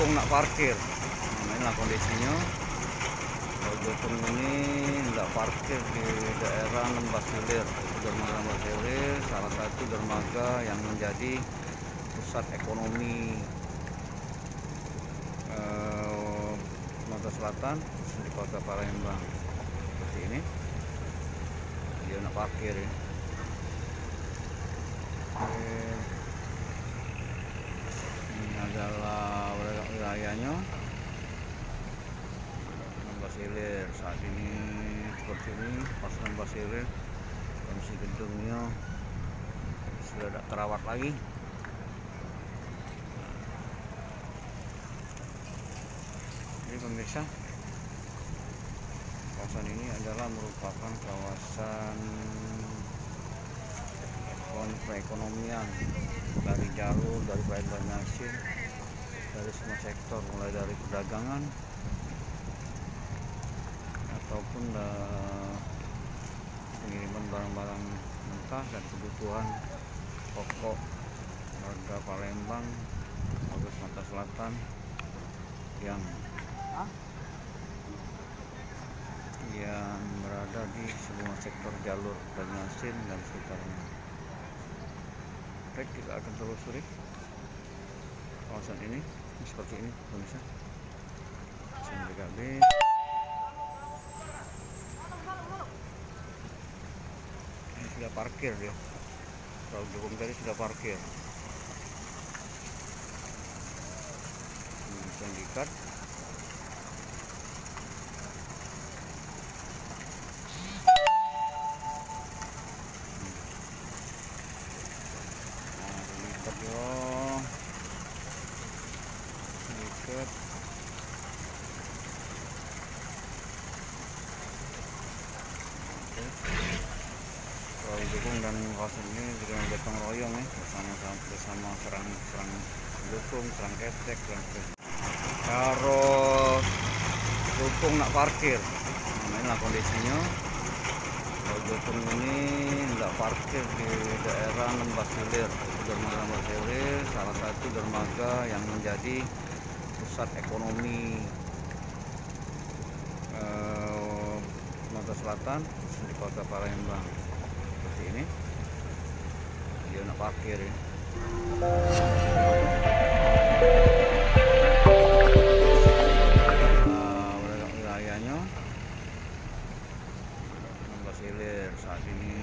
dukung nak parkir. Nah, inilah kondisinya. Kalau dukung ini tidak parkir di daerah Lembah Silir, itu dermaga Lembah Silir, salah satu dermaga yang menjadi pusat ekonomi Sumatera Selatan di Kota Palembang. Seperti ini, dia nak parkir ya. Ini adalah wilayahnya Lembah Silir. Saat ini seperti ini, pas Lembah Silir, kondisi gedungnya sudah tidak terawat lagi. Jadi pemirsa, kawasan ini adalah merupakan kawasan perekonomian dari jalur, dari Banjarmasin, dari semua sektor, mulai dari perdagangan ataupun pengiriman barang-barang mentah dan kebutuhan pokok warga Palembang atau Sumatera Selatan yang berada di semua sektor jalur Banjarmasin dan sekitarnya. Baik, kita akan telusuri kawasan ini seperti ini pemirsa. Sampai BKB. Ini sudah parkir dia. Kalau dukung tadi sudah parkir. Ini bisa diikat. Diikat. Kalau dukung dan kawasan ini dengan gotong royong ya, bersama serang dukung, serang ketek, Kalau dukung nak parkir. Nah, inilah kondisinya. Kalau dukung ini tidak parkir di daerah Lembah Silir, itu dermaga Lembah Silir, salah satu dermaga yang menjadi pusat ekonomi Sumatera Selatan di Kota Palembang. Seperti ini, dia nak parkir ya. Wilayahnya Lembah Silir saat ini